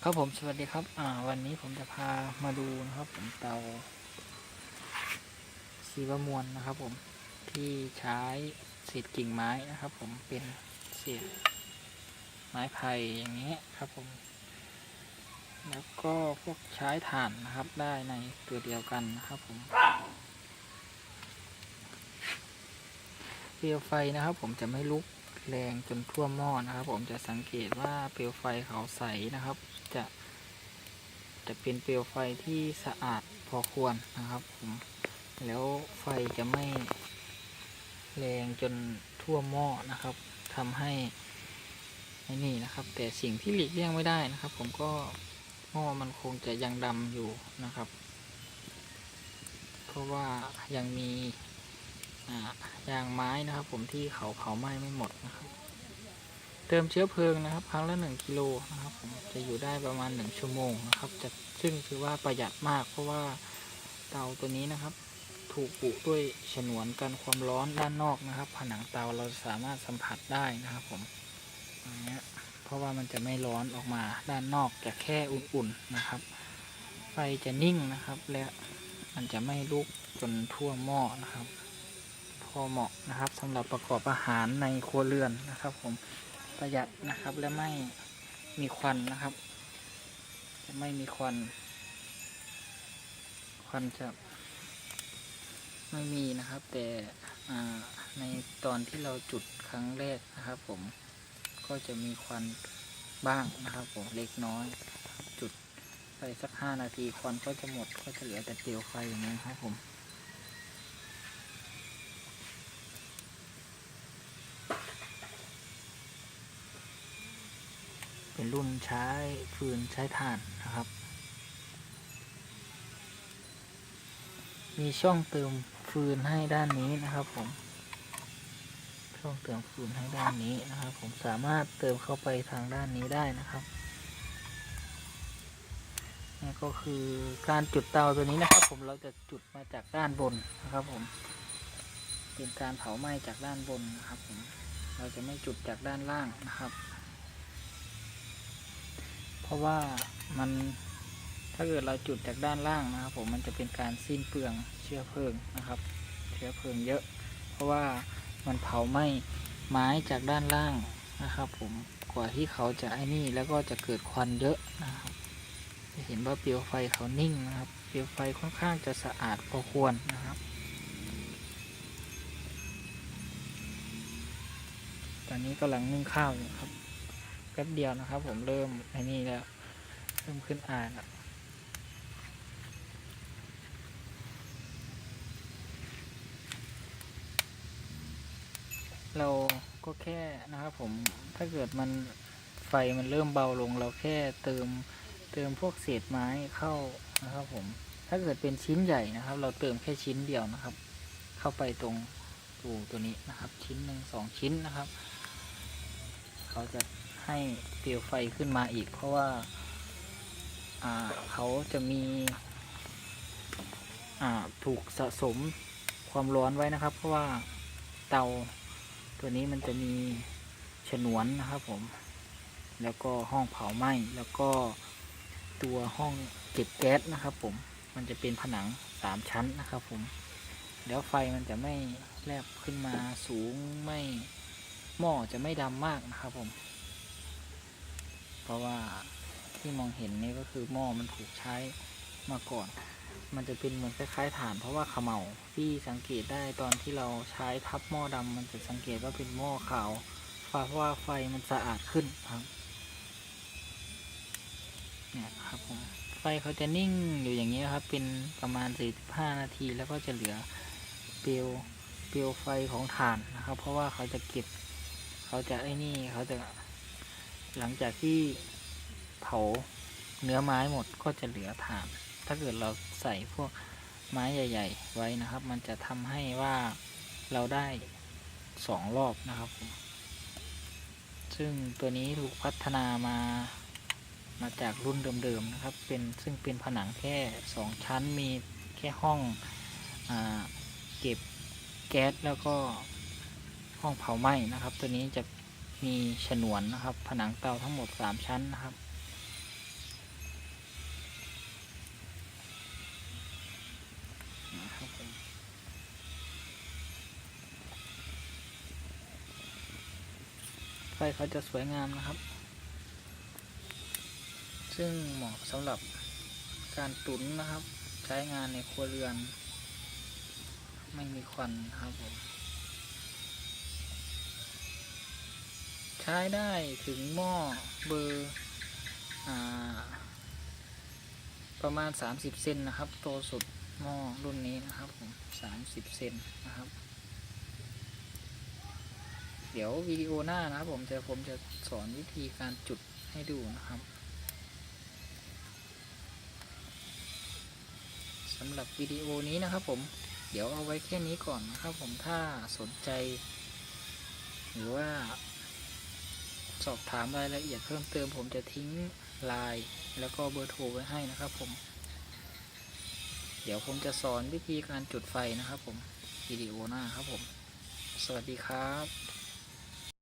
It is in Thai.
ครับผมสวัสดีครับวันนี้ผมจะพามาดูนะครับผมเตาชีวมวลนะครับผมที่ใช้เศษกิ่งไม้นะครับผมเป็นเศษไม้ไผ่อย่างนี้ครับผมแล้วก็พวกใช้ถ่านนะครับได้ในตัวเดียวกันนะครับผมเปลวไฟนะครับผมจะไม่ลุกแรงจนท่วมหม้อนะครับผมจะสังเกตว่าเปลวไฟเขาใสนะครับจะเป็นเปลวไฟที่สะอาดพอควรนะครับผมแล้วไฟจะไม่แรงจนท่วมหม้อนะครับทำให้นี่นะครับแต่สิ่งที่หลีกเลี่ยงไม่ได้นะครับผมก็หม้อมันคงจะยังดำอยู่นะครับเพราะว่ายังมียางไม้นะครับผมที่เขาเผาไหม้ไม่หมดนะครับเติมเชื้อเพลิงนะครับครั้งละ1 กิโลนะครับผมจะอยู่ได้ประมาณ1 ชั่วโมงนะครับซึ่งถือว่าประหยัดมากเพราะว่าเตาตัวนี้นะครับถูกปุด้วยฉนวนกันความร้อนด้านนอกนะครับผนังเตาเราสามารถสัมผัสได้นะครับผมอย่างเงี้ยเพราะว่ามันจะไม่ร้อนออกมาด้านนอกจะแค่อุ่นๆนะครับไฟจะนิ่งนะครับและมันจะไม่ลุกจนทั่วหม้อนะครับพอเหมาะนะครับสำหรับประกอบอาหารในครัวเรือนนะครับผมประหยัดนะครับและไม่มีควันนะครับจะไม่มีควันจะไม่มีนะครับแต่ในตอนที่เราจุดครั้งแรกนะครับผมก็จะมีควันบ้างนะครับผมเล็กน้อยจุดไปสัก5 นาทีควันก็จะหมดก็จะเหลือแต่เปลวไฟอย่างนี้ครับผมเป็นรุ่นใช้ฟืนใช้ถ่านนะครับมีช่องเติมฟืนให้ด้านนี้นะครับผมช่องเติมฟืนให้ด้านนี้นะครับผมสามารถเติมเข้าไปทางด้านนี้ได้นะครับนี่ก็คือการจุดเตาตัวนี้นะครับผมเราจะจุดมาจากด้านบนนะครับผมเป็นการเผาไหม้จากด้านบนนะครับผมเราจะไม่จุดจากด้านล่างนะครับเพราะว่ามันถ้าเกิดเราจุดจากด้านล่างนะครับผมมันจะเป็นการสิ้นเปลืองเชื้อเพลิงนะครับเชื้อเพลิงเยอะเพราะว่ามันเผาไหม้ไม้จากด้านล่างนะครับผมกว่าที่เขาจะนี่แล้วก็จะเกิดควันเยอะนะครับจะเห็นว่าเปลวไฟเขานิ่งนะครับเปลวไฟค่อนข้างจะสะอาดพอควรนะครับตอนนี้กำลังนึ่งข้าวอยู่ครับแป๊บเดียวนะครับผมเริ่มนี่แล้วเริ่มขึ้นอ่านเราก็แค่นะครับผมถ้าเกิดไฟมันเริ่มเบาลงเราแค่เติมพวกเศษไม้เข้านะครับผมถ้าเกิดเป็นชิ้นใหญ่นะครับเราเติมแค่ชิ้นเดียวนะครับเข้าไปตรงตัวนี้นะครับชิ้นหนึ่ง2 ชิ้นนะครับเขาจะให้เปลวไฟขึ้นมาอีกเพราะว่าเขาจะมีถูกสะสมความร้อนไว้นะครับเพราะว่าเตาตัวนี้มันจะมีฉนวนนะครับผมแล้วก็ห้องเผาไหม้แล้วก็ตัวห้องเก็บแก๊สนะครับผมมันจะเป็นผนัง3 ชั้นนะครับผมแล้วไฟมันจะไม่แลบขึ้นมาสูงไม่หม้อจะไม่ดำมากนะครับผมเพราะว่าที่มองเห็นนี่ก็คือหม้อมันถูกใช้มาก่อนมันจะเป็นเหมือนคล้ายๆถ่านเพราะว่าเขม่าที่สังเกตได้ตอนที่เราใช้ทับหม้อดำมันจะสังเกตว่าเป็นหม้อขาวเพราะว่าไฟมันสะอาดขึ้นครับเนี่ยครับผมไฟเขาจะนิ่งอยู่อย่างนี้ครับเป็นประมาณ45 นาทีแล้วก็จะเหลือเปลวไฟของถ่านนะครับเพราะว่าเขาจะเก็บเขาจะเขาจะหลังจากที่เผาเนื้อไม้หมดก็จะเหลือถ่านถ้าเกิดเราใส่พวกไม้ใหญ่ๆไว้นะครับมันจะทำให้ว่าเราได้2 รอบนะครับซึ่งตัวนี้ถูกพัฒนามาจากรุ่นเดิมๆนะครับซึ่งเป็นผนังแค่2 ชั้นมีแค่ห้องเก็บแก๊สแล้วก็ห้องเผาไหม้นะครับตัวนี้จะมีฉนวนนะครับผนังเตาทั้งหมด3 ชั้นนะครับ ฟเขาจะสวยงามนะครับ ซึ่งเหมาะสำหรับการตุ๋นนะครับ ใช้งานในครัวเรือน ไม่มีควันครับผมใช้ได้ถึงหม้อเบอร์ประมาณ30 เซนนะครับโตสุดหม้อรุ่นนี้นะครับผม30 เซนนะครับเดี๋ยววิดีโอหน้านะครับผมจะสอนวิธีการจุดให้ดูนะครับสำหรับวิดีโอนี้นะครับผมเดี๋ยวเอาไว้แค่นี้ก่อนนะครับผมถ้าสนใจหรือว่าสอบถามรายละเอียดเพิ่มเติมผมจะทิ้งไลน์แล้วก็เบอร์โทรไว้ให้นะครับผมเดี๋ยวผมจะสอนวิธีการจุดไฟนะครับผมวิดีโอหน้าครับผมสวัสดีครับ